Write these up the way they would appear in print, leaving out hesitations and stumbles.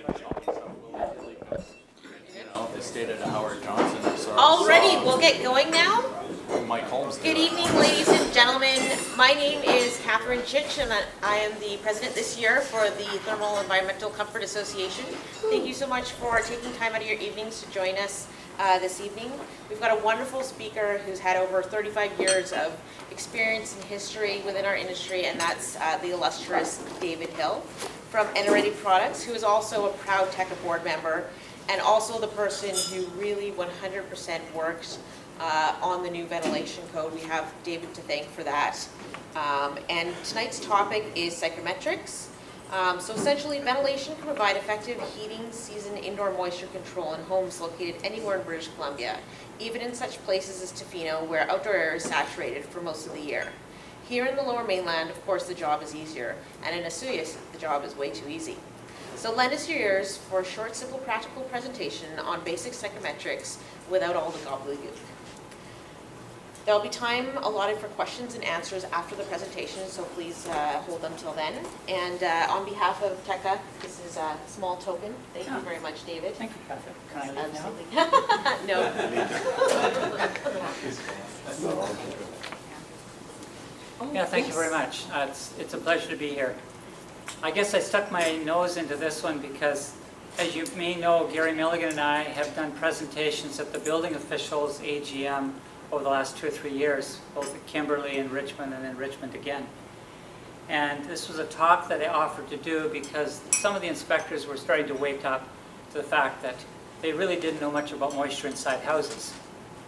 They stayed at Howard Johnson. So Already, we'll get going now. Mike Holmes. Good evening, ladies and gentlemen. My name is Catherine Chich, and I am the president this year for the Thermal Environmental Comfort Association. Thank you so much for taking time out of your evenings to join us this evening. We've got a wonderful speaker who's had over 35 years of experience and history within our industry, and that's the illustrious David Hill from Eneready Products, who is also a proud TECA board member and also the person who really 100% works on the new ventilation code. We have David to thank for that. And tonight's topic is Psychometrics. So essentially, ventilation can provide effective heating, season, indoor moisture control in homes located anywhere in British Columbia, even in such places as Tofino, where outdoor air is saturated for most of the year. Here in the Lower Mainland, of course, the job is easier, and in Asuyas, the job is way too easy. So lend us your ears for a short, simple, practical presentation on basic psychometrics without all the gobbledygook. There'll be time allotted for questions and answers after the presentation, so please hold them till then. And on behalf of TECA, this is a small token. Thank you very much, David. Thank you, Catherine. Can I leave Absolutely. now? No. Yeah, thank you very much. It's a pleasure to be here. I guess I stuck my nose into this one because, as you may know, Gary Milligan and I have done presentations at the building officials AGM over the last 2 or 3 years, both at Kimberley and Richmond and then Richmond again. And this was a talk that I offered to do because some of the inspectors were starting to wake up to the fact that they really didn't know much about moisture inside houses.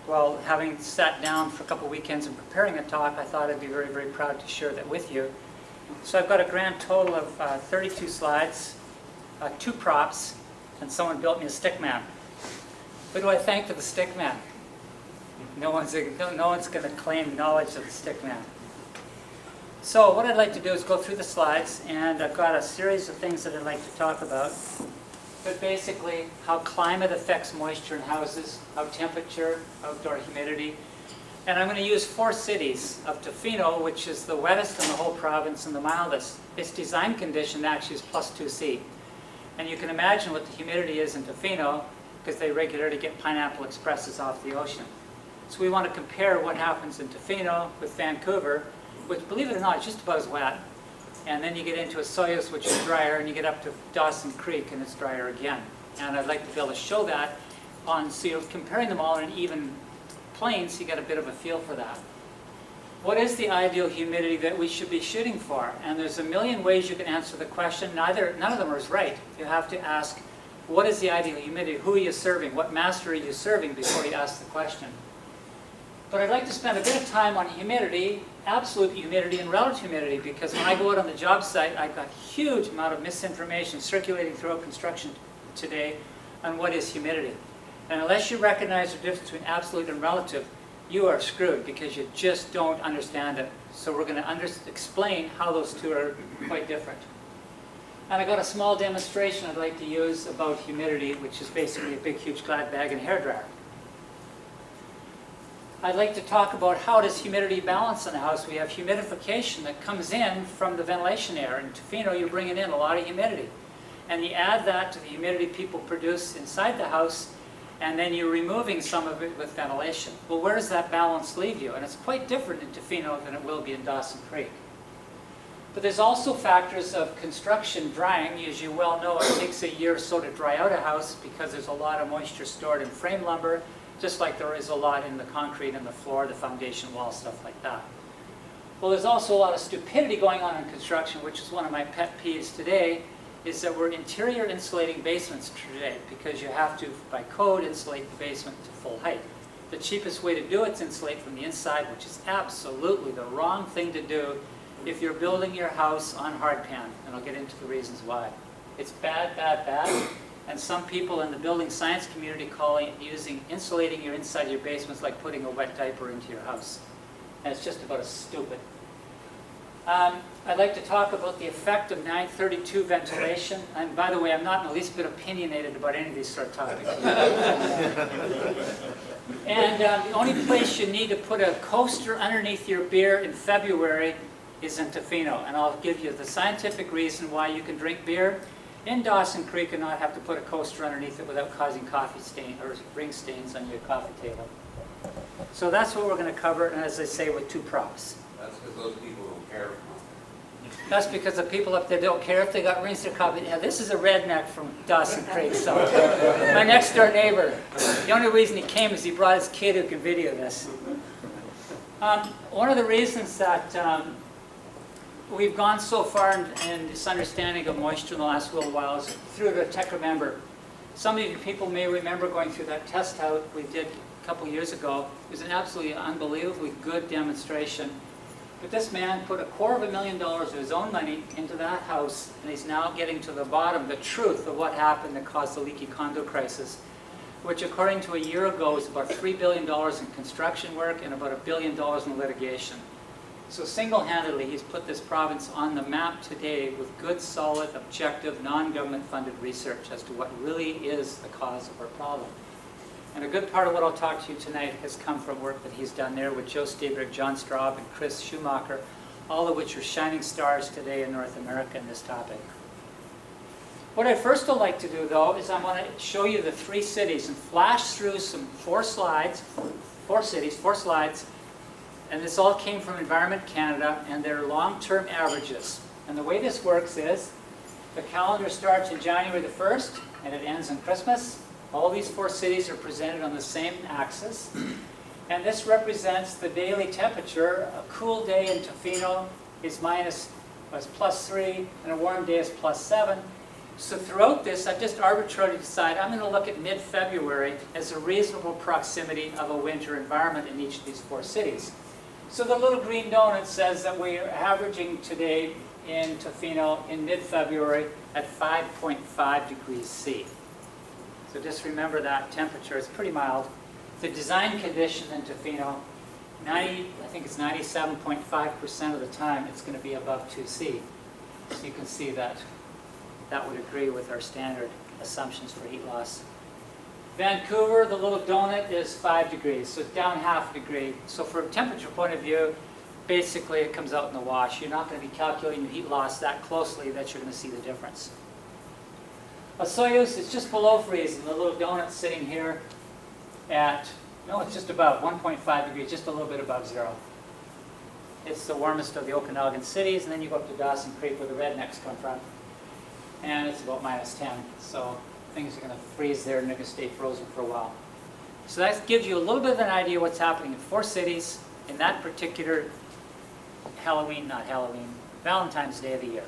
Well, having sat down for a couple weekends and preparing a talk, I thought I'd be very, very proud to share that with you. So I've got a grand total of 32 slides, 2 props, and someone built me a stick man. Who do I thank for the stick man? No one's going to claim knowledge of the stick man. So what I'd like to do is go through the slides, and I've got a series of things that I'd like to talk about. But basically, how climate affects moisture in houses, how temperature, outdoor humidity. And I'm going to use 4 cities of Tofino, which is the wettest in the whole province and the mildest. Its design condition actually is +2C. And you can imagine what the humidity is in Tofino because they regularly get pineapple expresses off the ocean. So we want to compare what happens in Tofino with Vancouver, which, believe it or not, is just about as wet. And then you get into Asuyas, which is drier, and you get up to Dawson Creek, and it's drier again. And I'd like to be able to show that so you're comparing them all in an even plane, so you get a bit of a feel for that. What is the ideal humidity that we should be shooting for? And there's a million ways you can answer the question. None of them is right. You have to ask, what is the ideal humidity? Who are you serving? What master are you serving before you ask the question? But I'd like to spend a bit of time on humidity, absolute humidity and relative humidity, because when I go out on the job site, I've got a huge amount of misinformation circulating throughout construction today on what is humidity. And unless you recognize the difference between absolute and relative, you are screwed because you just don't understand it. So we're going to explain how those two are quite different. And I got a small demonstration I'd like to use about humidity, which is basically a big, huge Glad bag and hairdryer. I'd like to talk about how does humidity balance in a house. We have humidification that comes in from the ventilation air. In Tofino, you're bringing in a lot of humidity. And you add that to the humidity people produce inside the house, and then you're removing some of it with ventilation. Well, where does that balance leave you? And it's quite different in Tofino than it will be in Dawson Creek. But there's also factors of construction drying. As you well know, it takes a year or so to dry out a house because there's a lot of moisture stored in frame lumber, just like there is a lot in the concrete and the floor, the foundation wall, stuff like that. Well, there's also a lot of stupidity going on in construction, which is one of my pet peeves today, is that we're interior insulating basements today because you have to, by code, insulate the basement to full height. The cheapest way to do it is insulate from the inside, which is absolutely the wrong thing to do if you're building your house on hardpan, and I'll get into the reasons why. It's bad, bad, bad. And some people in the building science community call it insulating your inside of your basements like putting a wet diaper into your house. And it's just about as stupid. I'd like to talk about the effect of 932 ventilation. And by the way, I'm not in the least bit opinionated about any of these sort of topics. And the only place you need to put a coaster underneath your beer in February is in Tofino. And I'll give you the scientific reason why you can drink beer in Dawson Creek and not have to put a coaster underneath it without causing coffee stain or ring stains on your coffee table. So that's what we're going to cover, and as I say, with two props. That's because those people don't care. That's because the people up there don't care if they got rings to coffee. Now, this is a redneck from Dawson Creek, so my next door neighbor. The only reason he came is he brought his kid who can video this. One of the reasons that we've gone so far in this understanding of moisture in the last little while is through the TECA member. Some of you people may remember going through that test out we did a couple years ago. It was an absolutely unbelievably good demonstration. But this man put $250,000 of his own money into that house, and he's now getting to the bottom, the truth of what happened that caused the leaky condo crisis, which according to a year ago was about $3 billion in construction work and about $1 billion in litigation. So single-handedly, he's put this province on the map today with good, solid, objective, non-government funded research as to what really is the cause of our problem. And a good part of what I'll talk to you tonight has come from work that he's done there with Joe Stieberg, John Straub, and Chris Schumacher, all of which are shining stars today in North America in this topic. What I first would like to do, though, is I want to show you the 3 cities and flash through some 4 slides, 4 cities, 4 slides, and this all came from Environment Canada and their long-term averages. And the way this works is the calendar starts in January the 1st and it ends on Christmas. All these 4 cities are presented on the same axis. And this represents the daily temperature. A cool day in Tofino is +3, and a warm day is +7. So throughout this, I've just arbitrarily decided I'm going to look at mid-February as a reasonable proximity of a winter environment in each of these 4 cities. So the little green donut says that we are averaging today in Tofino in mid-February at 5.5 degrees C. So just remember that temperature is pretty mild. The design condition in Tofino, I think it's 97.5% of the time it's going to be above 2C. So you can see that that would agree with our standard assumptions for heat loss. Vancouver, the little donut, is 5 degrees, so it's down half a degree. So from a temperature point of view, basically it comes out in the wash. You're not going to be calculating your heat loss that closely that you're going to see the difference. Osoyoos is just below freezing. The little donut sitting here at, no, it's just above 1.5 degrees, just a little bit above 0. It's the warmest of the Okanagan cities, and then you go up to Dawson Creek where the rednecks come from, and it's about -10. So things are going to freeze there and they're going to stay frozen for a while. So that gives you a little bit of an idea what's happening in 4 cities in that particular Valentine's Day of the year.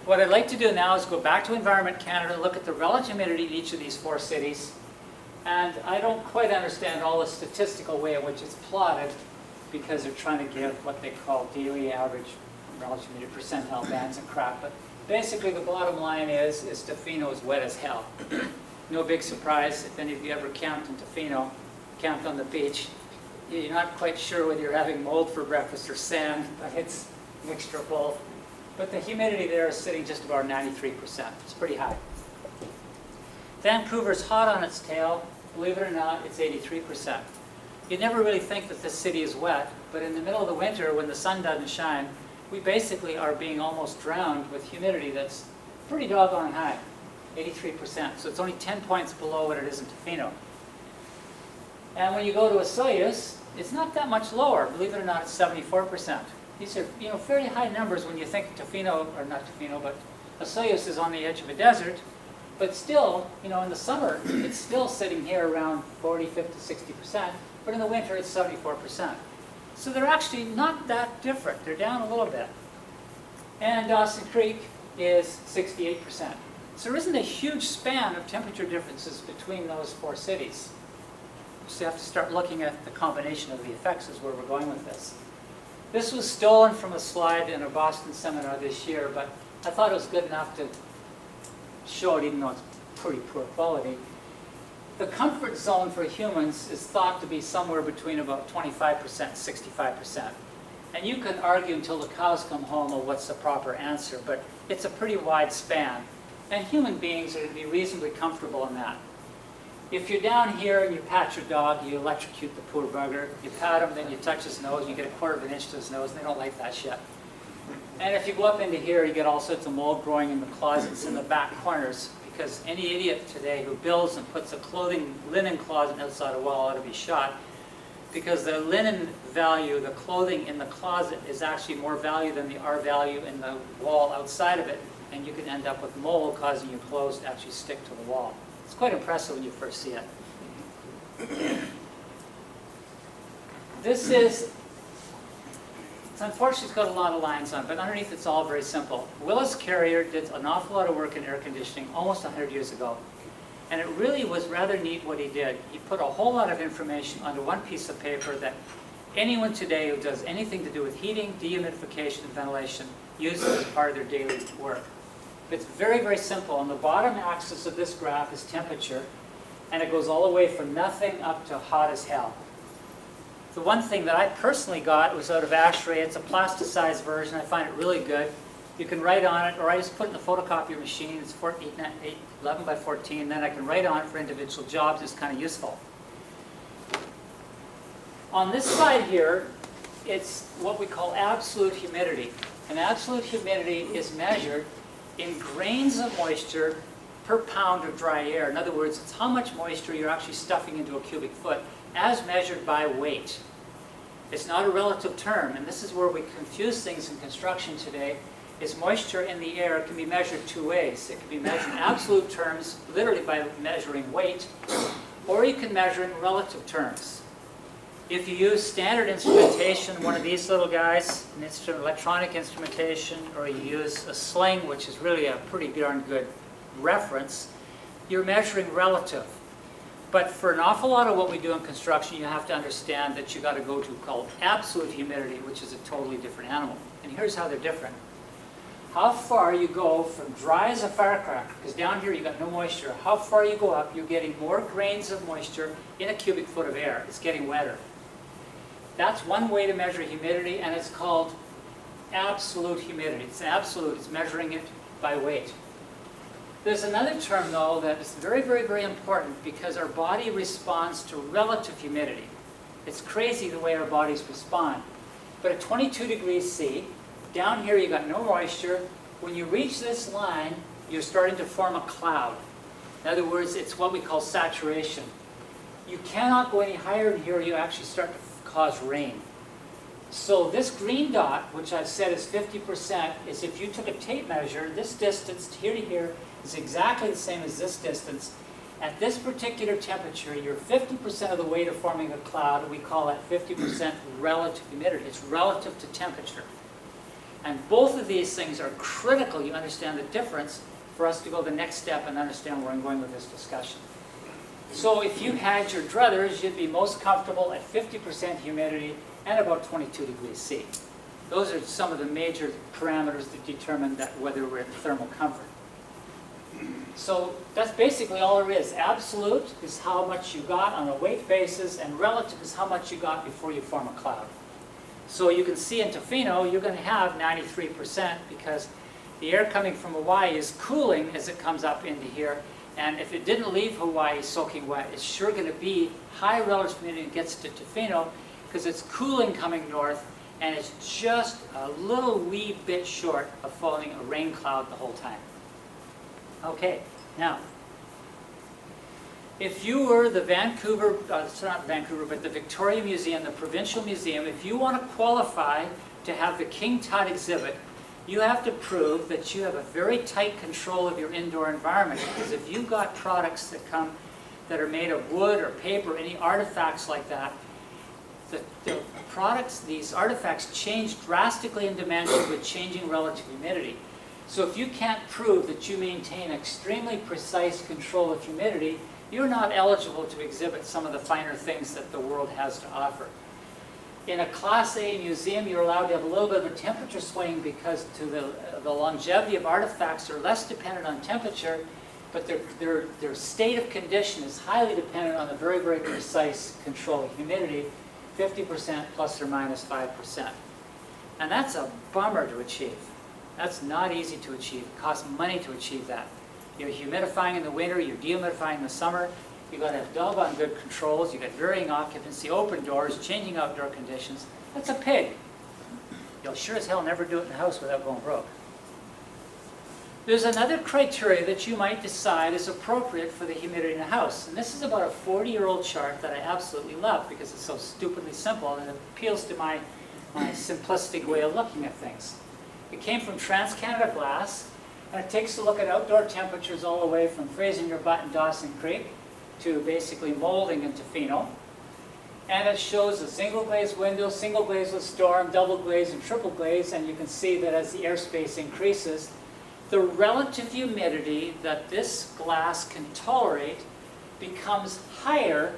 What I'd like to do now is go back to Environment Canada and look at the relative humidity in each of these 4 cities. And I don't quite understand all the statistical way in which it's plotted because they're trying to give what they call daily average relative humidity percentile bands and crap. But basically the bottom line is Tofino is wet as hell. No big surprise if any of you ever camped in Tofino, camped on the beach. You're not quite sure whether you're having mold for breakfast or sand, but it's a mixture of both. But the humidity there is sitting just about 93%. It's pretty high. Vancouver's hot on its tail. Believe it or not, it's 83%. You never really think that this city is wet, but in the middle of the winter when the sun doesn't shine, we basically are being almost drowned with humidity that's pretty doggone high, 83%. So it's only 10 points below what it is in Tofino. And when you go to Osoyoos, it's not that much lower. Believe it or not, it's 74%. These are, fairly high numbers when you think Tofino, or not Tofino, but Osoyoos is on the edge of a desert. But still, in the summer, it's still sitting here around 40, 50, 60%. But in the winter, it's 74%. So they're actually not that different. They're down a little bit. And Dawson Creek is 68%. So there isn't a huge span of temperature differences between those 4 cities. So you have to start looking at the combination of the effects is where we're going with this. This was stolen from a slide in a Boston seminar this year, but I thought it was good enough to show it even though it's pretty poor quality. The comfort zone for humans is thought to be somewhere between about 25% and 65%. And you can argue until the cows come home of what's the proper answer, but it's a pretty wide span. And human beings are to be reasonably comfortable in that. If you're down here and you pat your dog, you electrocute the poor bugger. You pat him, then you touch his nose, and you get a 1/4 of an inch to his nose, and they don't like that shit. And if you go up into here, you get all sorts of mold growing in the closets in the back corners, because any idiot today who builds and puts a linen closet outside a wall ought to be shot, because the linen value, the clothing in the closet, is actually more value than the R value in the wall outside of it, and you can end up with mold causing your clothes to actually stick to the wall. It's quite impressive when you first see it. This is, unfortunately, it's got a lot of lines on it, but underneath it's all very simple. Willis Carrier did an awful lot of work in air conditioning almost 100 years ago. And it really was rather neat what he did. He put a whole lot of information onto one piece of paper that anyone today who does anything to do with heating, dehumidification, and ventilation uses as part of their daily work. It's very, very simple. On the bottom axis of this graph is temperature, and it goes all the way from nothing up to hot as hell. The one thing that I personally got was out of ASHRAE. It's a plasticized version. I find it really good. You can write on it, or I just put it in the photocopier machine. It's 11 by 14. Then I can write on it for individual jobs. It's kind of useful. On this side here, it's what we call absolute humidity. And absolute humidity is measured in grains of moisture per pound of dry air. In other words, it's how much moisture you're actually stuffing into a cubic foot as measured by weight. It's not a relative term, and this is where we confuse things in construction today, is moisture in the air can be measured two ways. It can be measured in absolute terms, literally by measuring weight, or you can measure it in relative terms. If you use standard instrumentation, one of these little guys, an electronic instrumentation, or you use a sling, which is really a pretty darn good reference, you're measuring relative. But for an awful lot of what we do in construction, you have to understand that you got to go to called absolute humidity, which is a totally different animal. And here's how they're different. How far you go from dry as a firecracker, because down here you got no moisture, how far you go up, you're getting more grains of moisture in a cubic foot of air. It's getting wetter. That's one way to measure humidity, and it's called absolute humidity. It's absolute. It's measuring it by weight. There's another term, though, that is very, very, very important because our body responds to relative humidity. It's crazy the way our bodies respond. But at 22 degrees C, down here you got no moisture. When you reach this line, you're starting to form a cloud. In other words, it's what we call saturation. You cannot go any higher than here, you actually start to cause rain. So this green dot, which I've said is 50%, is if you took a tape measure, this distance here to here is exactly the same as this distance. At this particular temperature, you're 50% of the way to forming a cloud, and we call that 50% relative humidity. It's relative to temperature. And both of these things are critical, you understand the difference, for us to go the next step and understand where I'm going with this discussion. So if you had your druthers, you'd be most comfortable at 50% humidity and about 22 degrees C. Those are some of the major parameters that determine that whether we're in thermal comfort. So that's basically all there is. Absolute is how much you got on a weight basis, and relative is how much you got before you form a cloud. So you can see in Tofino, you're going to have 93% because the air coming from Hawaii is cooling as it comes up into here. And if it didn't leave Hawaii soaking wet, it's sure going to be high relative humidity when it gets to Tofino because it's cooling coming north, and it's just a little wee bit short of forming a rain cloud the whole time. Okay, now, if you were the Vancouver, it's not Vancouver, but the Victoria Museum, the Provincial Museum, if you want to qualify to have the King Tut exhibit, you have to prove that you have a very tight control of your indoor environment. Because if you've got products that are made of wood or paper, any artifacts like that, the products, these artifacts change drastically in dimension with changing relative humidity. So if you can't prove that you maintain extremely precise control of humidity, you're not eligible to exhibit some of the finer things that the world has to offer. In a Class A museum, you're allowed to have a little bit of a temperature swing because the longevity of artifacts are less dependent on temperature, but their state of condition is highly dependent on the very, very precise control of humidity, 50% plus or minus 5%. And that's a bummer to achieve. That's not easy to achieve. It costs money to achieve that. You're humidifying in the winter, you're dehumidifying in the summer. You've got to have doggone good controls. You've got varying occupancy, open doors, changing outdoor conditions. That's a pig. You'll sure as hell never do it in a house without going broke. There's another criteria that you might decide is appropriate for the humidity in a house. And this is about a 40-year-old chart that I absolutely love because it's so stupidly simple and it appeals to my simplistic way of looking at things. It came from TransCanada Glass, and it takes a look at outdoor temperatures all the way from freezing your butt in Dawson Creek to basically molding into phenol. And it shows a single glazed window, single glazed with storm, double glazed and triple glazed, and you can see that as the airspace increases, the relative humidity that this glass can tolerate becomes higher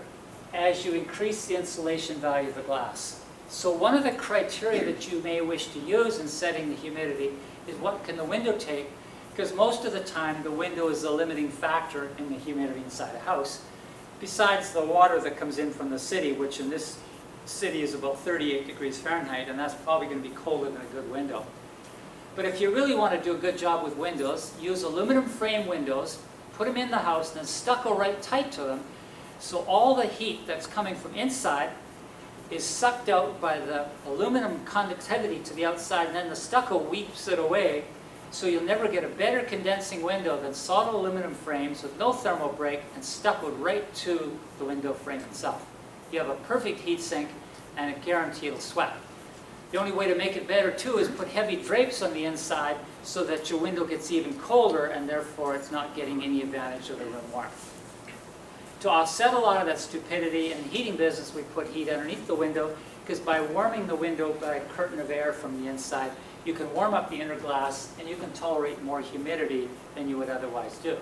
as you increase the insulation value of the glass. So one of the criteria that you may wish to use in setting the humidity is what can the window take, because most of the time the window is the limiting factor in the humidity inside a house, besides the water that comes in from the city, which in this city is about 38 degrees Fahrenheit, and that's probably going to be colder than a good window. But if you really want to do a good job with windows, use aluminum frame windows, put them in the house, and then stucco right tight to them, so all the heat that's coming from inside is sucked out by the aluminum conductivity to the outside, and then the stucco weeps it away, so you'll never get a better condensing window than solid aluminum frames with no thermal break and stuccoed right to the window frame itself. You have a perfect heat sink, and a guarantee it'll sweat. The only way to make it better too is put heavy drapes on the inside so that your window gets even colder and therefore it's not getting any advantage of the room warmth. To offset a lot of that stupidity in the heating business, we put heat underneath the window because by warming the window by a curtain of air from the inside, you can warm up the inner glass and you can tolerate more humidity than you would otherwise do.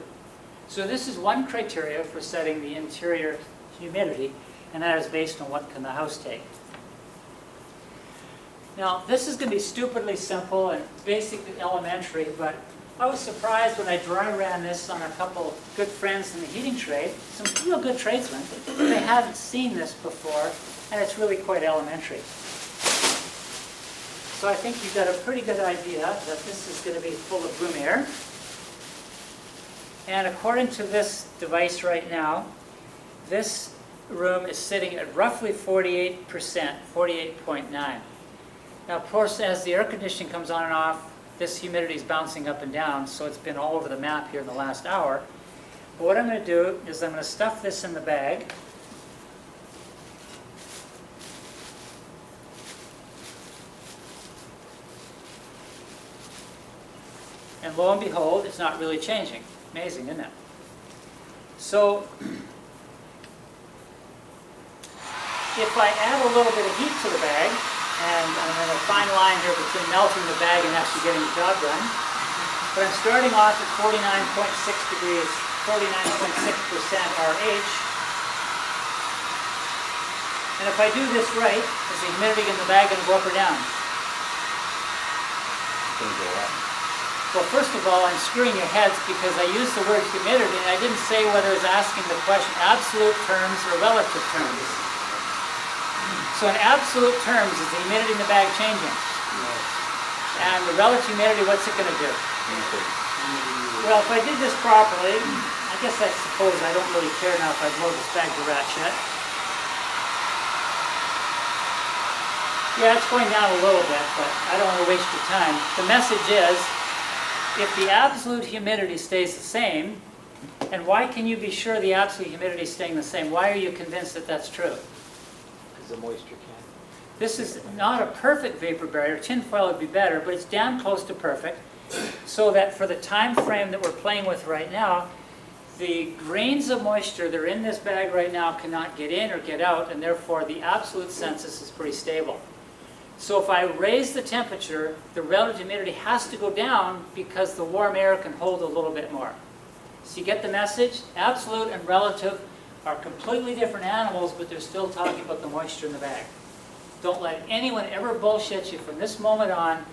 So this is one criteria for setting the interior humidity, and that is based on what can the house take. Now, this is going to be stupidly simple and basically elementary, but I was surprised when I dry ran this on a couple good friends in the heating trade, some real good tradesmen. They hadn't seen this before, and it's really quite elementary. So I think you've got a pretty good idea that this is going to be full of room air. And according to this device right now, this room is sitting at roughly 48%, 48.9. Now, of course, as the air conditioning comes on and off, this humidity is bouncing up and down, so it's been all over the map here in the last hour. But what I'm going to do is I'm going to stuff this in the bag. And lo and behold, it's not really changing. Amazing, isn't it? So, if I add a little bit of heat to the bag, and I'm in a fine line here between melting the bag and actually getting the job done. But I'm starting off at 49.6 degrees, 49.6% RH. And if I do this right, is the humidity in the bag going to go up or down? It's going to go up. Well, first of all, I'm screwing your heads because I used the word humidity and I didn't say whether it's asking the question absolute terms or relative terms. So in absolute terms, is the humidity in the bag changing? And the relative humidity, what's it going to do? Well, if I did this properly, I guess I suppose I don't really care now if I blow this bag to rat shit. Yeah, it's going down a little bit, but I don't want to waste your time. The message is, if the absolute humidity stays the same, and why can you be sure the absolute humidity is staying the same? Why are you convinced that that's true? The moisture can. This is not a perfect vapor barrier. Tin foil would be better, but it's damn close to perfect. So that for the time frame that we're playing with right now, the grains of moisture that are in this bag right now cannot get in or get out, and therefore the absolute census is pretty stable. So if I raise the temperature, the relative humidity has to go down because the warm air can hold a little bit more. So you get the message? Absolute and relative are completely different animals, but they're still talking about the moisture in the bag. Don't let anyone ever bullshit you from this moment on.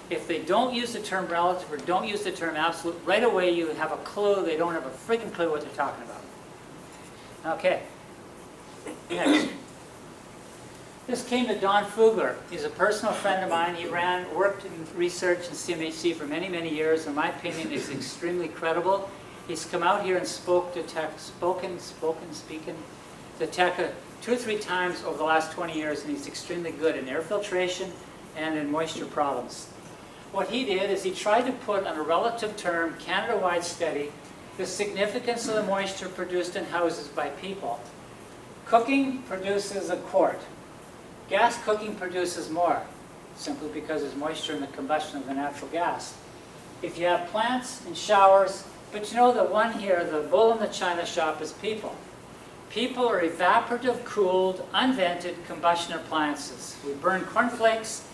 If they don't use the term relative or don't use the term absolute, right away you have a clue they don't have a freaking clue what they're talking about. Okay. Next. This came to Don Fugler. He's a personal friend of mine. He worked in research in CMHC for many, many years. In my opinion, he's extremely credible. He's come out here and spoken to TECA 2 or 3 times over the last 20 years, and he's extremely good in air filtration and in moisture problems. What he did is he tried to put on a relative term, Canada-wide study, the significance of the moisture produced in houses by people. Cooking produces a quart. Gas cooking produces more, simply because there's moisture in the combustion of the natural gas. If you have plants and showers, but you know the one here, the bull in the china shop is people. People are evaporative, cooled, unvented combustion appliances. We burn cornflakes,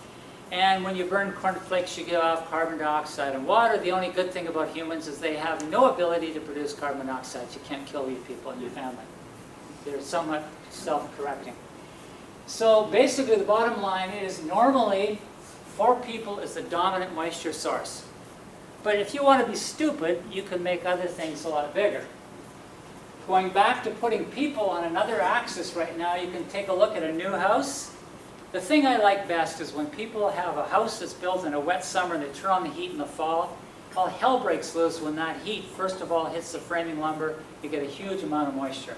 and when you burn cornflakes, you give off carbon dioxide and water. The only good thing about humans is they have no ability to produce carbon dioxide. You can't kill you people in your family. They're somewhat self-correcting. So basically the bottom line is normally 4 people is the dominant moisture source. But if you want to be stupid, you can make other things a lot bigger. Going back to putting people on another axis right now, you can take a look at a new house. The thing I like best is when people have a house that's built in a wet summer and they turn on the heat in the fall, all hell breaks loose when that heat, first of all, hits the framing lumber. You get a huge amount of moisture.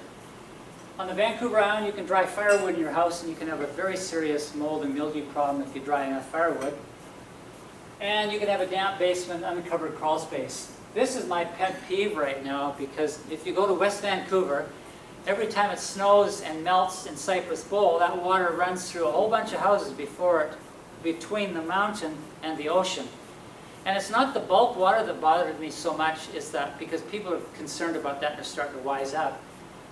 On the Vancouver Island, you can dry firewood in your house and you can have a very serious mold and mildew problem if you dry enough firewood. And you can have a damp basement, uncovered crawl space. This is my pet peeve right now because if you go to West Vancouver, every time it snows and melts in Cypress Bowl, that water runs through a whole bunch of houses between the mountain and the ocean. And it's not the bulk water that bothered me so much, is that because people are concerned about that and they're starting to wise up.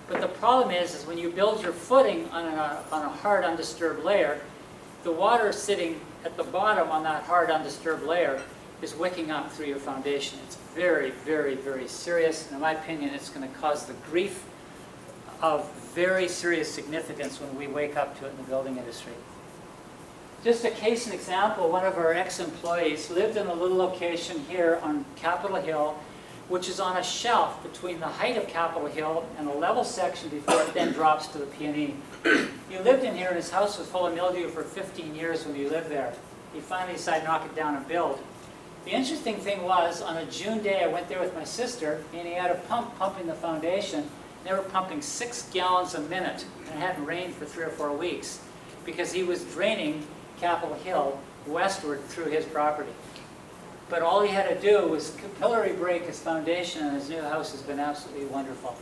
But the problem is when you build your footing on a hard, undisturbed layer, the water sitting at the bottom on that hard, undisturbed layer is wicking up through your foundation. It's very, very, very serious. And in my opinion, it's going to cause the grief of very serious significance when we wake up to it in the building industry. Just a case and example, one of our ex-employees lived in a little location here on Capitol Hill, which is on a shelf between the height of Capitol Hill and a level section before it then drops to the P&E. He lived in here and his house was full of mildew for 15 years when he lived there. He finally decided to knock it down and build. The interesting thing was, on a June day, I went there with my sister, and he had a pump pumping the foundation. They were pumping 6 gallons a minute, and it hadn't rained for 3 or 4 weeks, because he was draining Capitol Hill westward through his property. But all he had to do was capillary break his foundation, and his new house has been absolutely wonderful.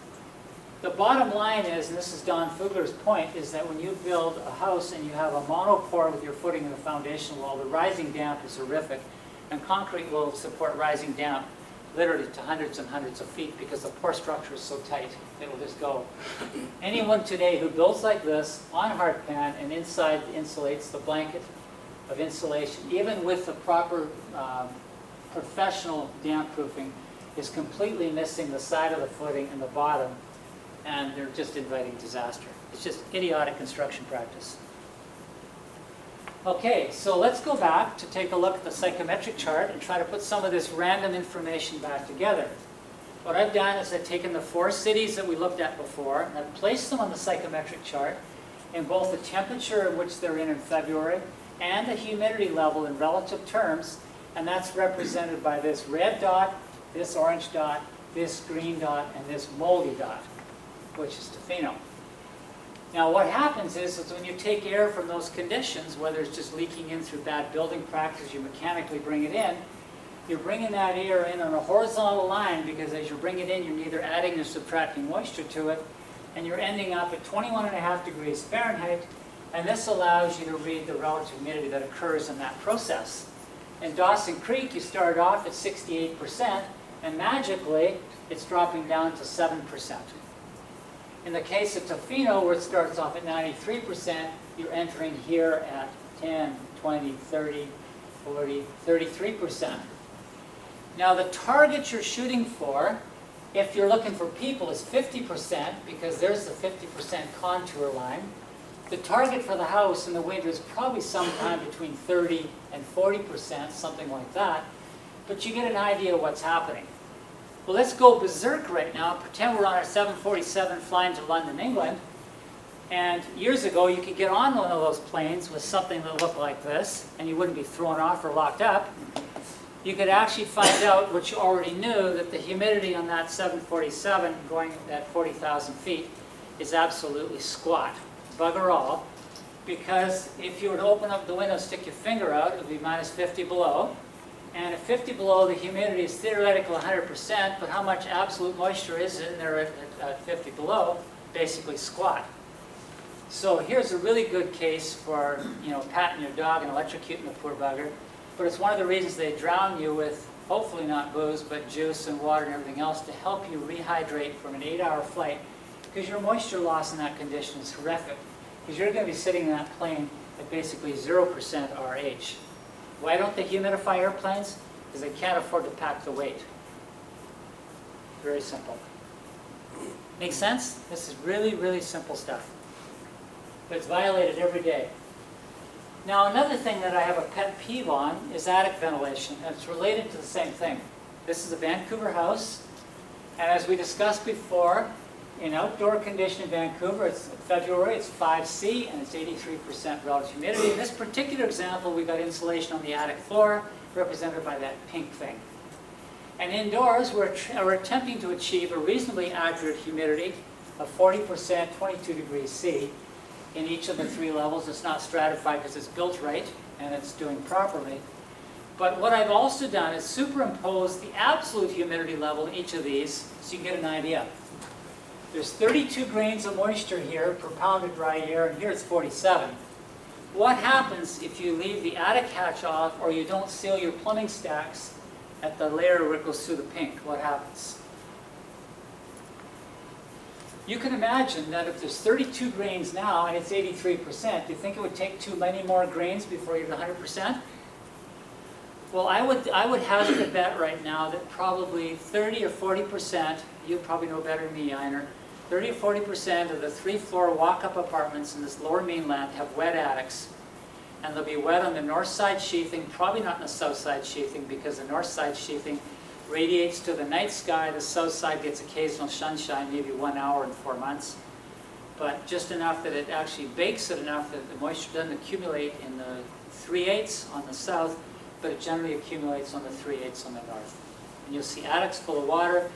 The bottom line is, and this is Don Fugler's point, is that when you build a house and you have a monopore with your footing in the foundation wall, the rising damp is horrific. And concrete will support rising damp literally to hundreds and hundreds of feet because the pore structure is so tight, it will just go. Anyone today who builds like this on hard pan and inside insulates the blanket of insulation, even with the proper professional damp proofing, is completely missing the side of the footing and the bottom, and they're just inviting disaster. It's just idiotic construction practice. Okay, so let's go back to take a look at the psychometric chart and try to put some of this random information back together. What I've done is I've taken the 4 cities that we looked at before and I've placed them on the psychometric chart in both the temperature in which they're in February and the humidity level in relative terms, and that's represented by this red dot, this orange dot, this green dot, and this moldy dot, which is Tofino. Now what happens is when you take air from those conditions, whether it's just leaking in through bad building practice, you mechanically bring it in, you're bringing that air in on a horizontal line because as you bring it in, you're neither adding or subtracting moisture to it, and you're ending up at 21.5 degrees Fahrenheit, and this allows you to read the relative humidity that occurs in that process. In Dawson Creek, you start off at 68%, and magically, it's dropping down to 7%. In the case of Tofino, where it starts off at 93%, you're entering here at 10, 20, 30, 40, 33%. Now the target you're shooting for, if you're looking for people, is 50%, because there's the 50% contour line. The target for the house in the winter is probably sometime between 30 and 40%, something like that. But you get an idea of what's happening. Well, let's go berserk right now. Pretend we're on our 747 flying to London, England. And years ago, you could get on one of those planes with something that looked like this, and you wouldn't be thrown off or locked up. You could actually find out what you already knew, that the humidity on that 747 going at 40,000 feet is absolutely squat. Bugger all. because if you were to open up the window, stick your finger out, it would be minus 50 below. And at 50 below, the humidity is theoretically 100%, but how much absolute moisture is in there at 50 below? Basically squat. So here's a really good case for, patting your dog and electrocuting the poor bugger. But it's one of the reasons they drown you with, hopefully not booze, but juice and water and everything else to help you rehydrate from an 8-hour flight. Because your moisture loss in that condition is horrific. Because you're going to be sitting in that plane at basically 0% RH. Why don't they humidify airplanes? Because they can't afford to pack the weight. Very simple. Make sense? This is really, really simple stuff. But it's violated every day. Now, another thing that I have a pet peeve on is attic ventilation. And it's related to the same thing. This is a Vancouver house. And as we discussed before, in outdoor condition in Vancouver, it's February, it's 5C, and it's 83% relative humidity. In this particular example, we got insulation on the attic floor, represented by that pink thing. And indoors, we're attempting to achieve a reasonably accurate humidity of 40%, 22 degrees C in each of the 3 levels. It's not stratified because it's built right, and it's doing properly. But what I've also done is superimpose the absolute humidity level in each of these so you can get an idea. There's 32 grains of moisture here per pound of dry air, and here it's 47. What happens if you leave the attic hatch off or you don't seal your plumbing stacks at the layer where it goes through the pink? What happens? You can imagine that if there's 32 grains now and it's 83%, do you think it would take too many more grains before you're at 100%? Well, I would hazard a bet right now that probably 30 or 40%, you probably know better than me, Einer, 30 or 40% of the 3-floor walk-up apartments in this lower mainland have wet attics. And they'll be wet on the north side sheathing, probably not in the south side sheathing, because the north side sheathing radiates to the night sky. The south side gets occasional sunshine, maybe 1 hour in 4 months. But just enough that it actually bakes it enough that the moisture doesn't accumulate in the 3/8 on the south, but it generally accumulates on the 3/8 on the north. And you'll see attics full of water.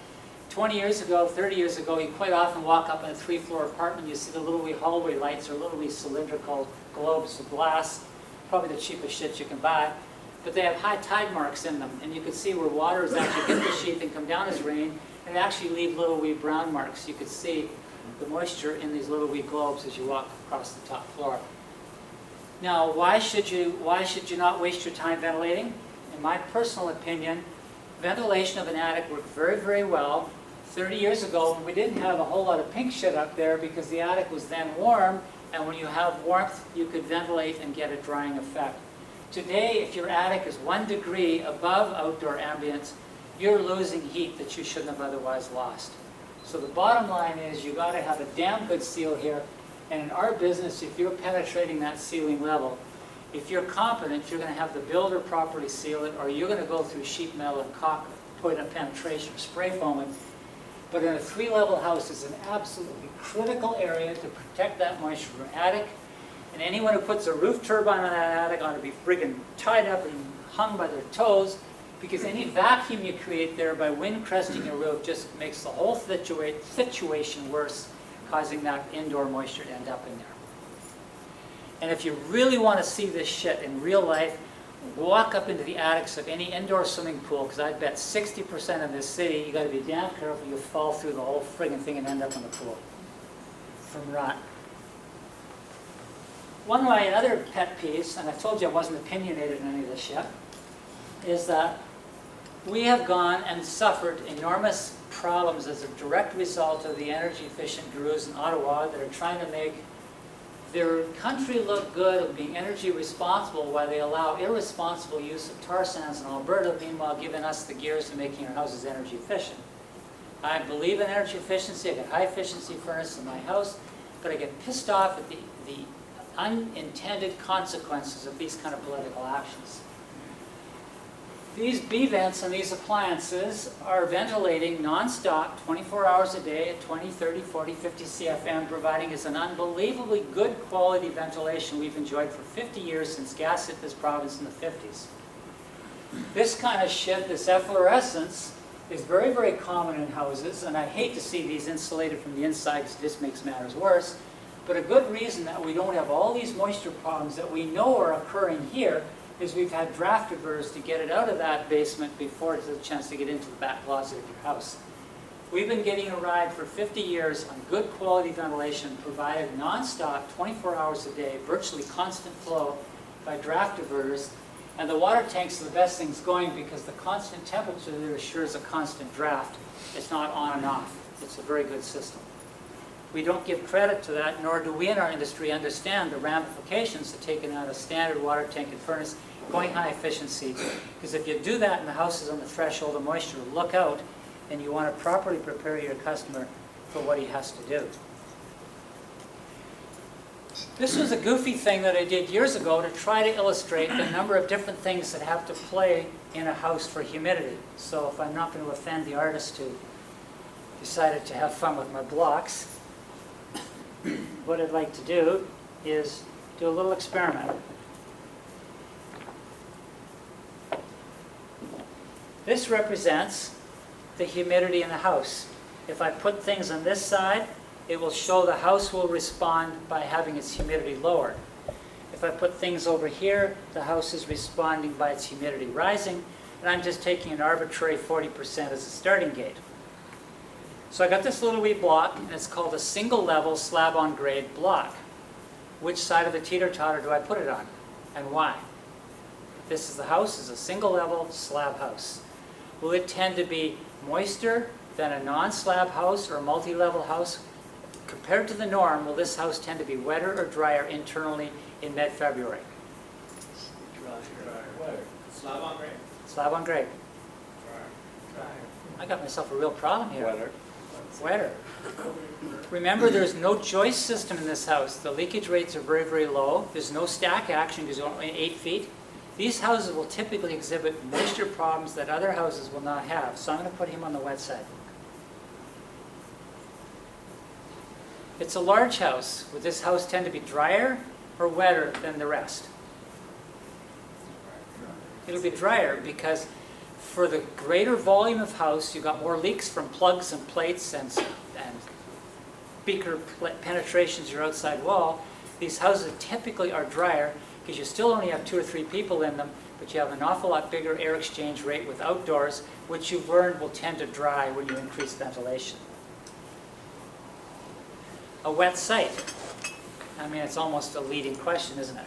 20 years ago, 30 years ago, you quite often walk up in a 3-floor apartment, you see the little wee hallway lights or little wee cylindrical globes of glass, probably the cheapest shit you can buy, but they have high tide marks in them, and you can see where water is actually hit the sheath and come down as rain, and they actually leave little wee brown marks. You can see the moisture in these little wee globes as you walk across the top floor. Now, why should you not waste your time ventilating? In my personal opinion, ventilation of an attic worked very, very well 30 years ago when we didn't have a whole lot of pink shit up there because the attic was then warm, and when you have warmth, you could ventilate and get a drying effect. Today, if your attic is 1 degree above outdoor ambience, you're losing heat that you shouldn't have otherwise lost. So the bottom line is you got to have a damn good seal here, and in our business, if you're penetrating that ceiling level, if you're competent, you're going to have the builder properly seal it, or you're going to go through sheet metal and caulk point of penetration, spray foam it. But in a 3-level house, it's an absolutely critical area to protect that moisture from attic. And anyone who puts a roof turbine on that attic ought to be friggin' tied up and hung by their toes, because any vacuum you create there by wind cresting your roof just makes the whole situation worse, causing that indoor moisture to end up in there. And if you really want to see this shit in real life, walk up into the attics of any indoor swimming pool, because I bet 60% in this city, you got to be damn careful you fall through the whole friggin' thing and end up in the pool from rot. One of my other pet peeves, and I told you I wasn't opinionated in any of this yet, is that we have gone and suffered enormous problems as a direct result of the energy efficient gurus in Ottawa that are trying to make their country look good of being energy responsible while they allow irresponsible use of tar sands in Alberta, meanwhile giving us the gears to making our houses energy efficient. I believe in energy efficiency. I got high efficiency furnace in my house, but I get pissed off at the unintended consequences of these kind of political actions. These B-vents on these appliances are ventilating non-stop, 24 hours a day at 20, 30, 40, 50 CFM, providing us an unbelievably good quality ventilation we've enjoyed for 50 years since gas hit this province in the 50s. This kind of shit, this efflorescence, is very, very common in houses, and I hate to see these insulated from the inside because it just makes matters worse. But a good reason that we don't have all these moisture problems that we know are occurring here is we've had draft diverters to get it out of that basement before it has a chance to get into the back closet of your house. We've been getting a ride for 50 years on good quality ventilation provided non-stop, 24 hours a day, virtually constant flow by draft diverters. And the water tanks are the best things going because the constant temperature there assures a constant draft. It's not on and off. It's a very good system. We don't give credit to that, nor do we in our industry understand the ramifications of taking out a standard water tank and furnace, going high efficiency. Because if you do that and the house is on the threshold of moisture, look out, and you want to properly prepare your customer for what he has to do. This was a goofy thing that I did years ago to try to illustrate the number of different things that have to play in a house for humidity. So if I'm not going to offend the artist who decided to have fun with my blocks, what I'd like to do is do a little experiment. This represents the humidity in the house. If I put things on this side, it will show the house will respond by having its humidity lowered. If I put things over here, the house is responding by its humidity rising, and I'm just taking an arbitrary 40% as a starting gate. So I got this little wee block, and it's called a single level slab on grade block. Which side of the teeter-totter do I put it on, and why? This is the house, is a single level slab house. Will it tend to be moister than a non-slab house or a multi-level house? Compared to the norm, will this house tend to be wetter or drier internally in mid-February? Slab on grade. Slab on grade. I got myself a real problem here. Wetter. Remember, there's no joist system in this house. The leakage rates are very, very low. There's no stack action because you're only 8 feet. These houses will typically exhibit moisture problems that other houses will not have. So I'm going to put him on the wet side. It's a large house. Would this house tend to be drier or wetter than the rest? It'll be drier because for the greater volume of house, you've got more leaks from plugs and plates and beaker penetrations your outside wall. These houses typically are drier because you still only have 2 or 3 people in them, but you have an awful lot bigger air exchange rate with outdoors, which you've learned will tend to dry when you increase ventilation. A wet site. I mean, it's almost a leading question, isn't it?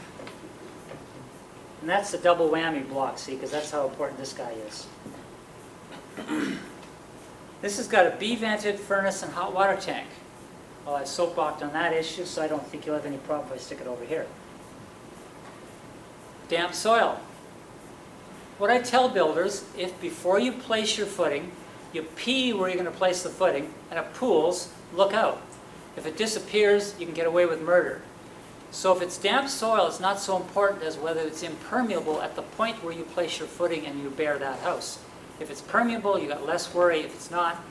And that's the double whammy block, see, because that's how important this guy is. This has got a B-vented furnace and hot water tank. Well, I've soapboxed on that issue, so I don't think you'll have any problem if I stick it over here. Damp soil. What I tell builders, if before you place your footing, you pee where you're going to place the footing, and it pools, look out. If it disappears, you can get away with murder. So if it's damp soil, it's not so important as whether it's impermeable at the point where you place your footing and you bear that house. If it's permeable, you got less worry. If it's not,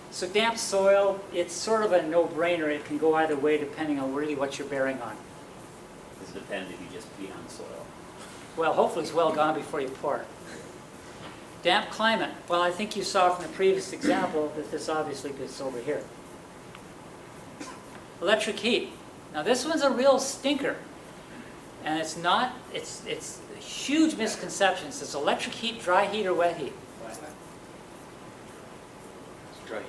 so damp soil, it's sort of a no-brainer. It can go either way depending on really what you're bearing on. Does it depend if you just pee on soil? Well, hopefully it's well gone before you pour. Damp climate. Well, I think you saw from the previous example that this obviously gets over here. Electric heat. Now this one's a real stinker. And it's not, it's huge misconceptions. Is electric heat dry heat or wet heat? Dry.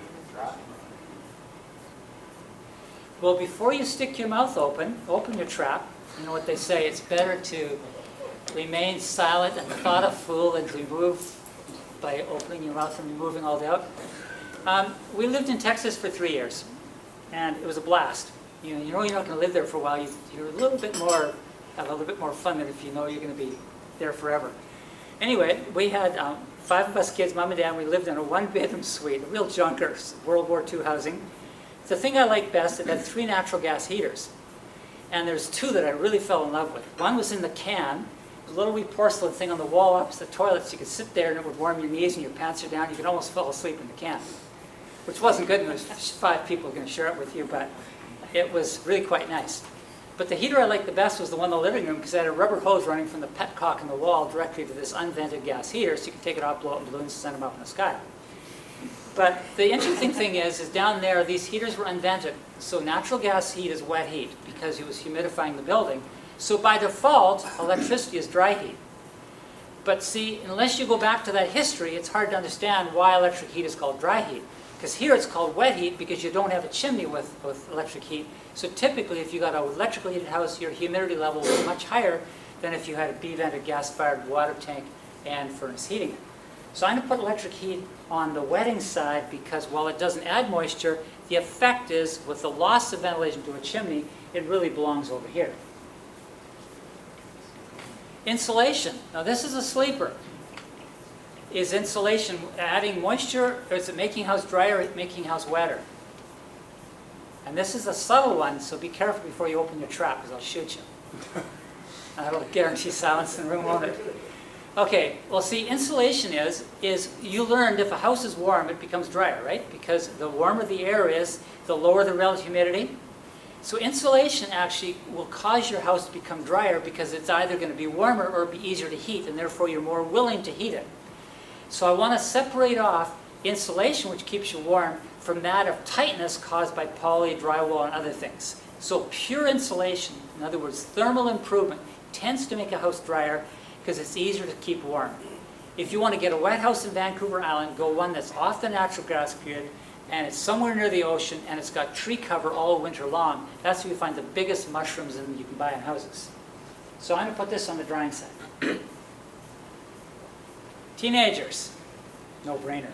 Well, before you stick your mouth open your trap. You know what they say, it's better to remain silent and thought a fool than to remove by opening your mouth and removing all doubt. We lived in Texas for 3 years, and it was a blast. You know you're not going to live there for a while. You're have a little bit more fun than if you know you're going to be there forever. Anyway, we had 5 of us kids, mom and dad. We lived in a 1-bedroom suite, a real junker, World War II housing. The thing I liked best, it had 3 natural gas heaters, and there's 2 that I really fell in love with. One was in the can. A little wee porcelain thing on the wall opposite the toilet, so you could sit there and it would warm your knees and your pants are down. You could almost fall asleep in the can, which wasn't good. There was 5 people going to share it with you, but it was really quite nice. But the heater I liked the best was the one in the living room because it had a rubber hose running from the petcock in the wall directly to this unvented gas heater, so you could take it off, blow it in balloons, and send them up in the sky. But the interesting thing is down there, these heaters were unvented. So natural gas heat is wet heat because it was humidifying the building. So by default, electricity is dry heat. But see, unless you go back to that history, it's hard to understand why electric heat is called dry heat. Because here it's called wet heat because you don't have a chimney with electric heat. So typically, if you got an electrically heated house, your humidity level is much higher than if you had a B-vented gas-fired water tank and furnace heating it. So I'm going to put electric heat on the wetting side because while it doesn't add moisture, the effect is with the loss of ventilation to a chimney, it really belongs over here. Insulation. Now this is a sleeper. Is insulation adding moisture, or is it making house drier, or making house wetter? And this is a subtle one, so be careful before you open your trap, because I'll shoot you. That'll guarantee silence in the room, won't it? Okay, well see, insulation is you learned if a house is warm, it becomes drier, right? Because the warmer the air is, the lower the relative humidity. So insulation actually will cause your house to become drier because it's either going to be warmer or be easier to heat, and therefore you're more willing to heat it. So I want to separate off insulation, which keeps you warm, from that of tightness caused by poly, drywall, and other things. So pure insulation, in other words, thermal improvement, tends to make a house drier because it's easier to keep warm. If you want to get a wet house in Vancouver Island, go one that's off the natural gas grid, and it's somewhere near the ocean, and it's got tree cover all winter long. That's where you find the biggest mushrooms that you can buy in houses. So I'm going to put this on the drying side. Teenagers, no brainer.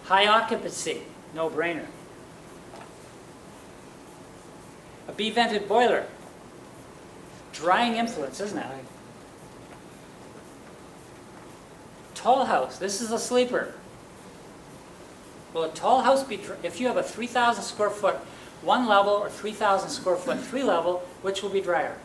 High occupancy, no brainer. A B-vented boiler, drying influence, isn't it? Tall house, this is a sleeper. Will a tall house be, if you have a 3,000 square foot one level or 3,000 square foot three level, which will be drier?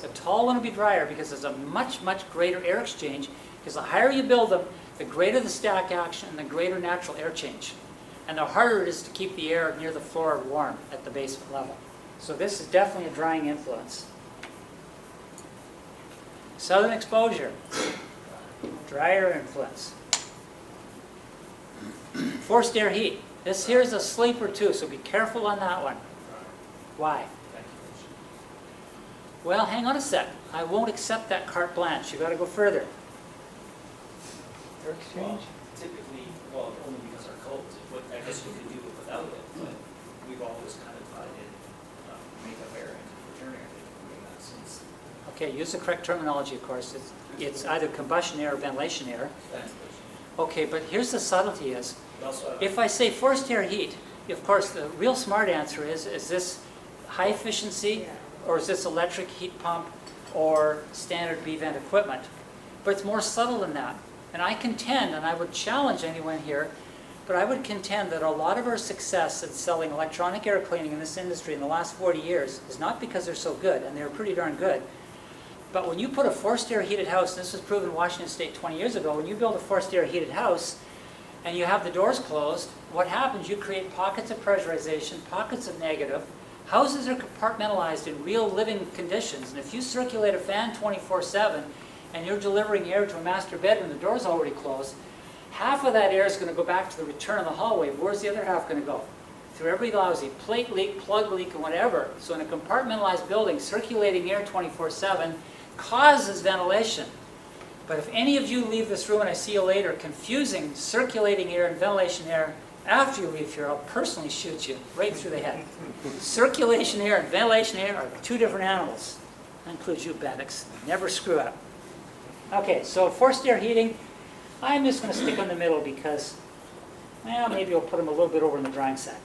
The tall one will be drier because there's a much, much greater air exchange, because the higher you build them, the greater the static action and the greater natural air change. And the harder it is to keep the air near the floor warm at the basement level. So this is definitely a drying influence. Southern exposure, drier influence. Forced air heat. This here is a sleeper too, so be careful on that one. Why? Well, hang on a sec. I won't accept that carte blanche. You've got to go further. Air exchange? Typically, well, only because our codes, I guess we could do it without it, but we've always kind of tied in makeup air and return air in that sense. Okay, use the correct terminology, of course. It's either combustion air or ventilation air. Okay, but here's the subtlety is, if I say forced air heat, of course, the real smart answer is this high efficiency, or is this electric heat pump, or standard B-vent equipment? But it's more subtle than that. And I contend, and I would challenge anyone here, but I would contend that a lot of our success in selling electronic air cleaning in this industry in the last 40 years is not because they're so good, and they're pretty darn good, but when you put a forced air heated house, and this was proven in Washington State 20 years ago, when you build a forced air heated house, and you have the doors closed, what happens? You create pockets of pressurization, pockets of negative. Houses are compartmentalized in real living conditions, and if you circulate a fan 24/7 and you're delivering air to a master bedroom, the door's already closed, half of that air is going to go back to the return of the hallway. Where's the other half going to go? Through every lousy plate leak, plug leak, and whatever. So in a compartmentalized building, circulating air 24/7 causes ventilation. But if any of you leave this room, and I see you later, confusing circulating air and ventilation air, after you leave here, I'll personally shoot you right through the head. Circulation air and ventilation air are two different animals. That includes you, Bendix. Never screw up. Okay, so forced air heating, I'm just going to stick on the middle because, well, maybe I'll put them a little bit over on the drying side.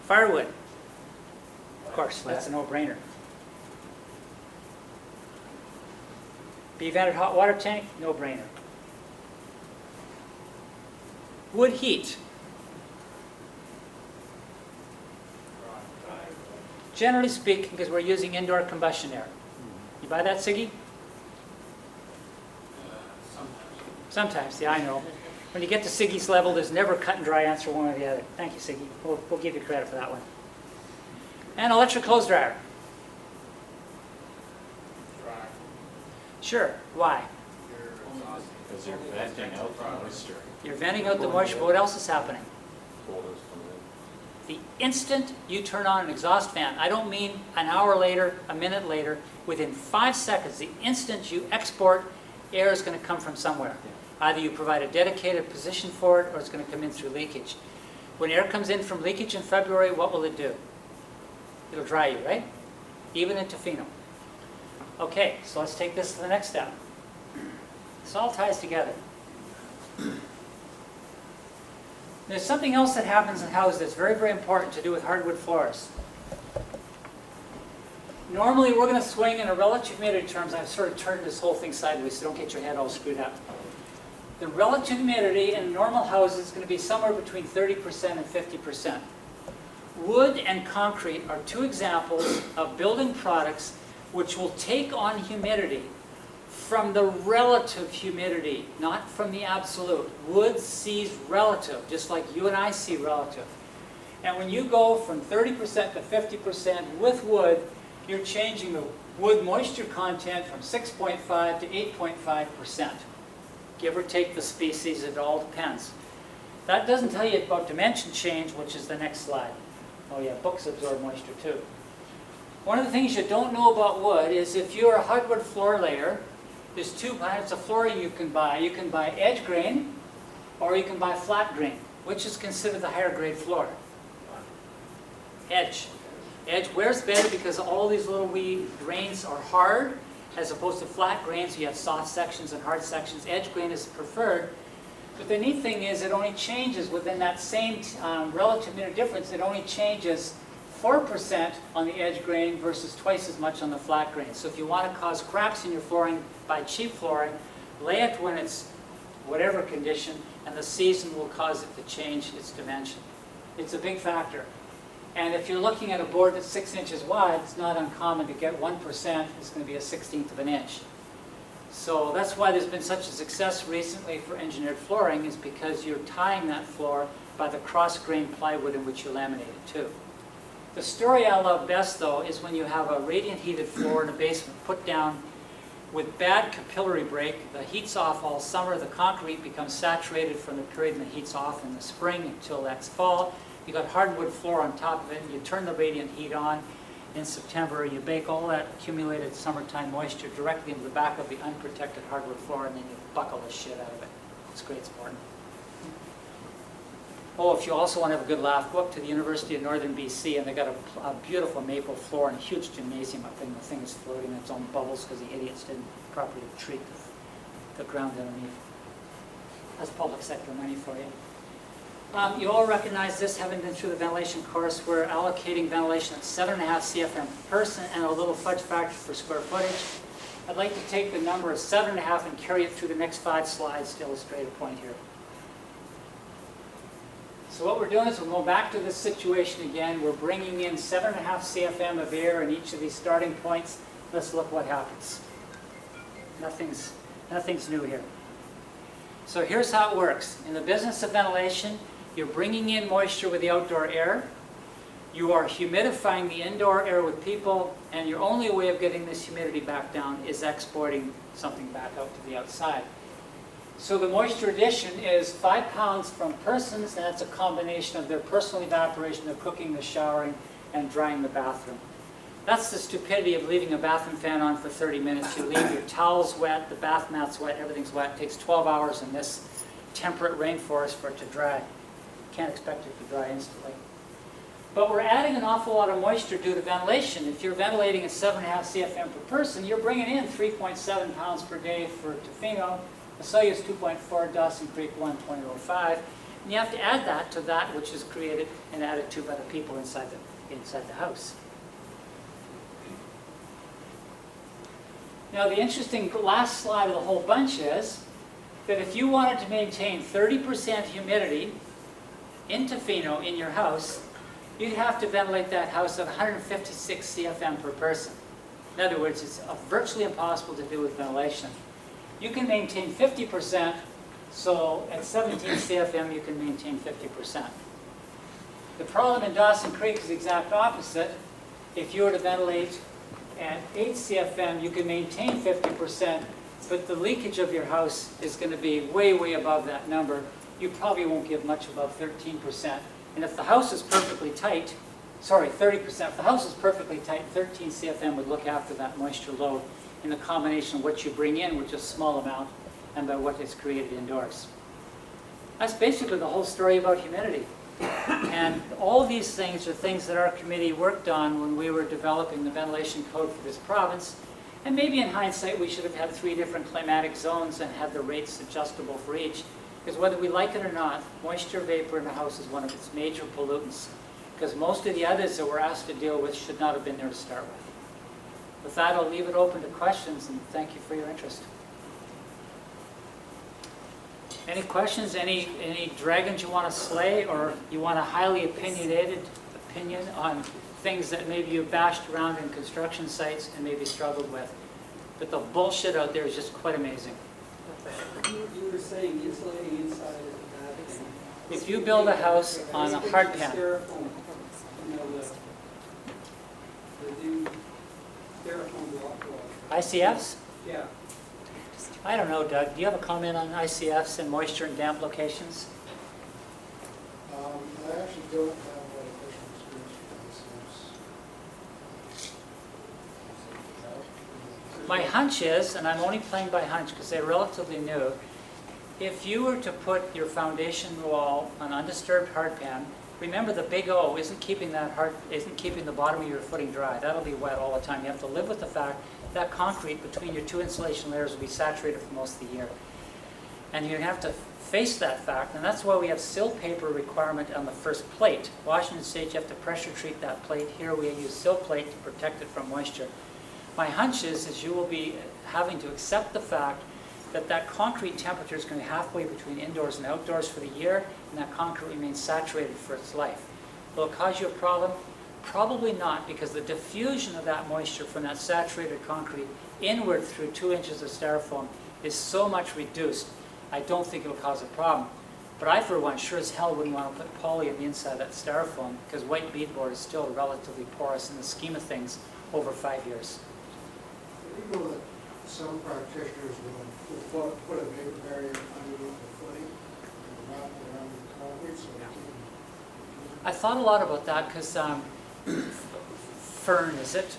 Firewood. Of course, that's a no-brainer. B-vented hot water tank, no-brainer. Wood heat. Generally speaking, because we're using indoor combustion air. You buy that, Siggy? Sometimes, yeah, I know. When you get to Siggy's level, there's never a cut and dry answer one or the other. Thank you, Siggy. We'll give you credit for that one. And electric clothes dryer. Sure. Why? Because you're venting out the moisture. You're venting out the moisture, but what else is happening? Cold is coming in. The instant you turn on an exhaust fan, I don't mean an hour later, a minute later, within 5 seconds, the instant you export, air is going to come from somewhere. Either you provide a dedicated position for it, or it's going to come in through leakage. When air comes in from leakage in February, what will it do? It'll dry you, right? Even in Tofino. Okay, so let's take this to the next step. This all ties together. There's something else that happens in houses that's very, very important to do with hardwood floors. Normally, we're going to swing in a relative humidity terms. I've sort of turned this whole thing sideways, so don't get your head all screwed up. The relative humidity in a normal house is going to be somewhere between 30% and 50%. Wood and concrete are two examples of building products which will take on humidity from the relative humidity, not from the absolute. Wood sees relative, just like you and I see relative. And when you go from 30% to 50% with wood, you're changing the wood moisture content from 6.5 to 8.5%. Give or take the species, it all depends. That doesn't tell you about dimension change, which is the next slide. Oh yeah, books absorb moisture too. One of the things you don't know about wood is if you're a hardwood floor layer, there's two kinds of flooring you can buy. You can buy edge grain, or you can buy flat grain. Which is considered the higher grade floor? Edge. Edge wears better because all these little wee grains are hard, as opposed to flat grains. You have soft sections and hard sections. Edge grain is preferred. But the neat thing is it only changes within that same relative humidity difference. It only changes 4% on the edge grain versus twice as much on the flat grain. So if you want to cause cracks in your flooring, buy cheap flooring, lay it when it's whatever condition, and the season will cause it to change its dimension. It's a big factor. And if you're looking at a board that's 6 inches wide, it's not uncommon to get 1%. It's going to be a 1/16 of an inch. So that's why there's been such a success recently for engineered flooring, is because you're tying that floor by the cross-grain plywood in which you laminate it too. The story I love best, though, is when you have a radiant heated floor in a basement put down with bad capillary break. The heat's off all summer. The concrete becomes saturated from the period when the heat's off in the spring until next fall. You got hardwood floor on top of it, and you turn the radiant heat on in September, and you bake all that accumulated summertime moisture directly into the back of the unprotected hardwood floor, and then you buckle the shit out of it. It's great sport. Oh, if you also want to have a good laugh, go up to the University of Northern BC, and they got a beautiful maple floor and a huge gymnasium up there, and the thing is floating in its own bubbles because the idiots didn't properly treat the ground underneath. That's public sector money for you. You all recognize this, having been through the ventilation course. We're allocating ventilation at 7.5 CFM per person and a little fudge factor for square footage. I'd like to take the number of 7.5 and carry it through the next 5 slides to illustrate a point here. So what we're doing is we're going back to this situation again. We're bringing in 7.5 CFM of air in each of these starting points. Let's look what happens. Nothing's new here. So here's how it works. In the business of ventilation, you're bringing in moisture with the outdoor air. You are humidifying the indoor air with people, and your only way of getting this humidity back down is exporting something back out to the outside. So the moisture addition is 5 pounds from persons, and that's a combination of their personal evaporation, their cooking, the showering, and drying the bathroom. That's the stupidity of leaving a bathroom fan on for 30 minutes. You leave your towels wet, the bath mat's wet, everything's wet. It takes 12 hours in this temperate rainforest for it to dry. Can't expect it to dry instantly. But we're adding an awful lot of moisture due to ventilation. If you're ventilating at 7.5 CFM per person, you're bringing in 3.7 pounds per day for Tofino, Vesuvius 2.4, Dawson Creek 1.05. And you have to add that to that which is created and added to by the people inside the house. Now the interesting last slide of the whole bunch is that if you wanted to maintain 30% humidity in Tofino in your house, you'd have to ventilate that house at 156 CFM per person. In other words, it's virtually impossible to do with ventilation. You can maintain 50%, so at 17 CFM you can maintain 50%. The problem in Dawson Creek is the exact opposite. If you were to ventilate at 8 CFM, you can maintain 50%, but the leakage of your house is going to be way, way above that number. You probably won't give much above 13%. And if the house is perfectly tight, sorry, 30%, if the house is perfectly tight, 13 CFM would look after that moisture load in the combination of what you bring in, which is a small amount, and by what is created indoors. That's basically the whole story about humidity. And all these things are things that our committee worked on when we were developing the ventilation code for this province. And maybe in hindsight, we should have had 3 different climatic zones and had the rates adjustable for each. Because whether we like it or not, moisture vapor in a house is one of its major pollutants. Because most of the others that we're asked to deal with should not have been there to start with. With that, I'll leave it open to questions, and thank you for your interest. Any questions? Any dragons you want to slay, or you want a highly opinionated opinion on things that maybe you bashed around in construction sites and maybe struggled with? But the bullshit out there is just quite amazing. You were saying insulating inside is bad. If you build a house on a hard pan, Styrofoam, you know, the new styrofoam block wall. ICFs? Yeah. I don't know, Doug. Do you have a comment on ICFs and moisture and damp locations? I actually don't have a lot of personal experience with ICFs. My hunch is, and I'm only playing by hunch because they're relatively new, if you were to put your foundation wall on undisturbed hard pan, remember the big O isn't keeping the bottom of your footing dry. That'll be wet all the time. You have to live with the fact that concrete between your 2 insulation layers will be saturated for most of the year. And you have to face that fact, and that's why we have sill paper requirement on the first plate. Washington State, you have to pressure treat that plate. Here we use sill plate to protect it from moisture. My hunch is you will be having to accept the fact that that concrete temperature is going to be halfway between indoors and outdoors for the year, and that concrete remains saturated for its life. Will it cause you a problem? Probably not, because the diffusion of that moisture from that saturated concrete inward through 2 inches of styrofoam is so much reduced, I don't think it will cause a problem. But I, for one, sure as hell wouldn't want to put poly on the inside of that styrofoam, because white beadboard is still relatively porous in the scheme of things over 5 years. You know that some practitioners will put a vapor barrier underneath the footing and wrap it around the concrete so it can... I thought a lot about that because Fern, is it?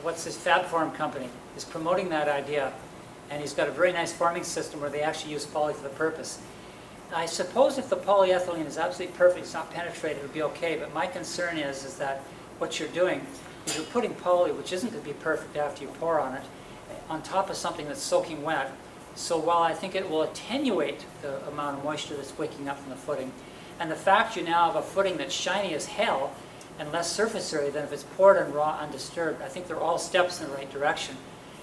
What's his Fab Farm company is promoting that idea, and he's got a very nice farming system where they actually use poly for the purpose. I suppose if the polyethylene is absolutely perfect, it's not penetrated, it would be okay, but my concern is that what you're doing is you're putting poly, which isn't going to be perfect after you pour on it, on top of something that's soaking wet. So while I think it will attenuate the amount of moisture that's waking up from the footing, and the fact you now have a footing that's shiny as hell and less surface area than if it's poured and raw undisturbed, I think they're all steps in the right direction.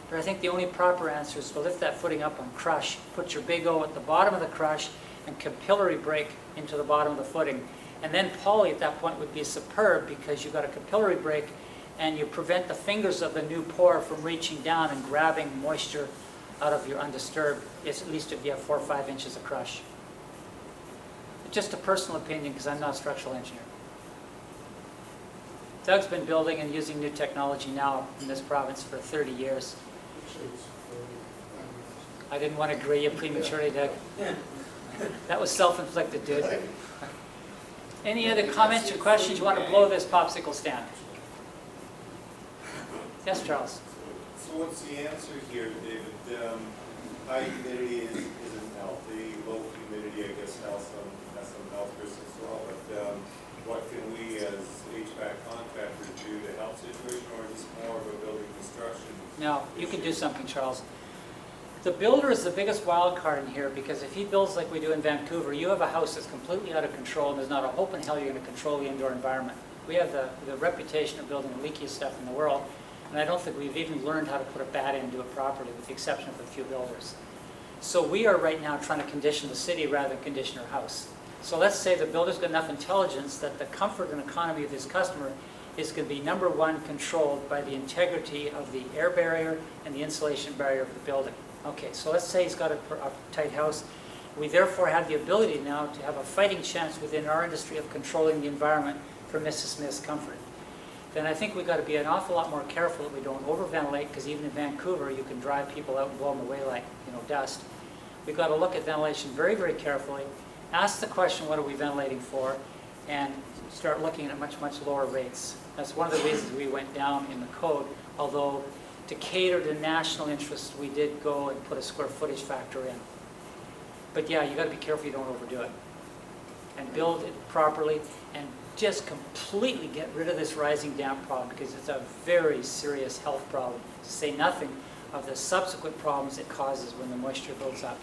But I think the only proper answer is to lift that footing up on crush, put your big O at the bottom of the crush, and capillary break into the bottom of the footing. And then poly at that point would be superb because you've got a capillary break and you prevent the fingers of the new pour from reaching down and grabbing moisture out of your undisturbed, at least if you have 4 or 5 inches of crush. Just a personal opinion because I'm not a structural engineer. Doug's been building and using new technology now in this province for 30 years. I didn't want to grade you prematurely, Doug. That was self-inflicted, dude. Any other comments or questions you want to blow this popsicle stand? Yes, Charles. So what's the answer here, David? High humidity isn't healthy. Low humidity, I guess, has some health risks as well. But what can we as HVAC contractors do to help situation, or is this more of a building construction? No, you can do something, Charles. The builder is the biggest wild card in here because if he builds like we do in Vancouver, you have a house that's completely out of control and there's not a hope in hell you're going to control the indoor environment. We have the reputation of building the leakiest stuff in the world, and I don't think we've even learned how to put a bat in and do it properly, with the exception of a few builders. So we are right now trying to condition the city rather than condition our house. So let's say the builder's got enough intelligence that the comfort and economy of his customer is going to be, number one, controlled by the integrity of the air barrier and the insulation barrier of the building. Okay, so let's say he's got a tight house. We therefore have the ability now to have a fighting chance within our industry of controlling the environment for Mrs. Smith's comfort. then I think we've got to be an awful lot more careful that we don't overventilate, because even in Vancouver, you can drive people out and blow them away like, dust. We've got to look at ventilation very, very carefully, ask the question, what are we ventilating for, and start looking at much, much lower rates. That's one of the reasons we went down in the code, although to cater to national interests, we did go and put a square footage factor in. But yeah, you got to be careful you don't overdo it. And build it properly, and just completely get rid of this rising damp problem, because it's a very serious health problem, to say nothing of the subsequent problems it causes when the moisture builds up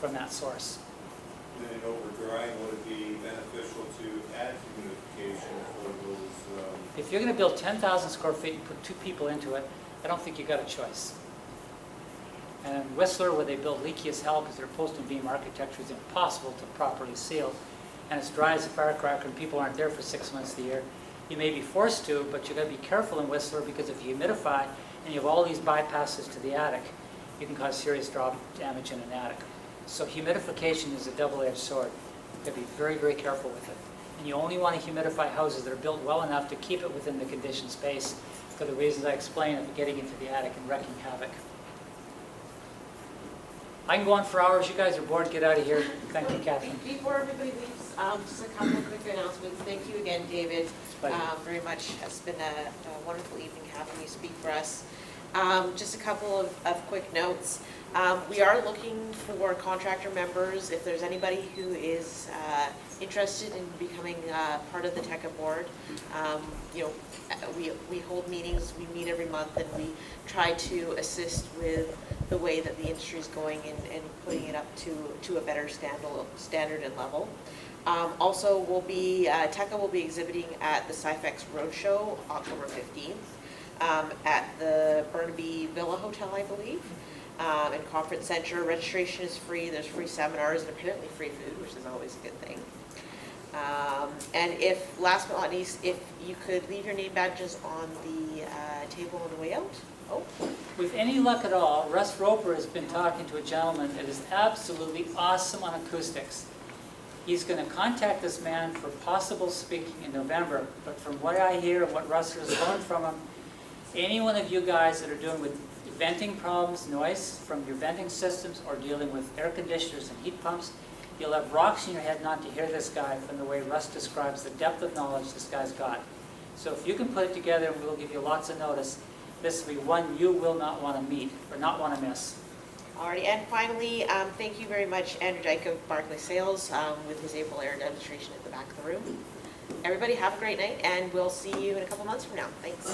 from that source. Then in over-drying, would it be beneficial to add humidification for those? If you're going to build 10,000 square feet and put 2 people into it, I don't think you've got a choice. And in Whistler, where they build leaky as hell because their post and beam architecture is impossible to properly seal, and it's dry as a firecracker and people aren't there for 6 months of the year, you may be forced to, but you've got to be careful in Whistler, because if you humidify and you have all these bypasses to the attic, you can cause serious damage in an attic. So humidification is a double-edged sword. You've got to be very, very careful with it. And you only want to humidify houses that are built well enough to keep it within the conditioned space, for the reasons I explained of getting into the attic and wrecking havoc. I can go on for hours. You guys are bored. Get out of here. Thank you, Catherine. Before everybody leaves, just a couple of quick announcements. Thank you again, David, very much. It's been a wonderful evening having you speak for us. Just a couple of quick notes. We are looking for contractor members. If there's anybody who is interested in becoming part of the TECA board, we hold meetings, we meet every month, and we try to assist with the way that the industry is going and putting it up to a better standard and level. Also, TECA will be exhibiting at the Psyfex Roadshow October 15th at the Burnaby Villa Hotel, I believe, and Conference Center. Registration is free. There's free seminars and apparently free food, which is always a good thing. And if, last but not least, if you could leave your name badges on the table on the way out. Oh. With any luck at all, Russ Roper has been talking to a gentleman that is absolutely awesome on acoustics. He's going to contact this man for possible speaking in November, but from what I hear and what Russ has learned from him, any one of you guys that are dealing with venting problems, noise from your venting systems, or dealing with air conditioners and heat pumps, you'll have rocks in your head not to hear this guy from the way Russ describes the depth of knowledge this guy's got. So if you can put it together, and we'll give you lots of notice, this will be one you will not want to meet or not want to miss. Alrighty, and finally, thank you very much, Andrew Dyke of Barclay Sales, with his April air demonstration at the back of the room. Everybody have a great night, and we'll see you in a couple months from now. Thanks.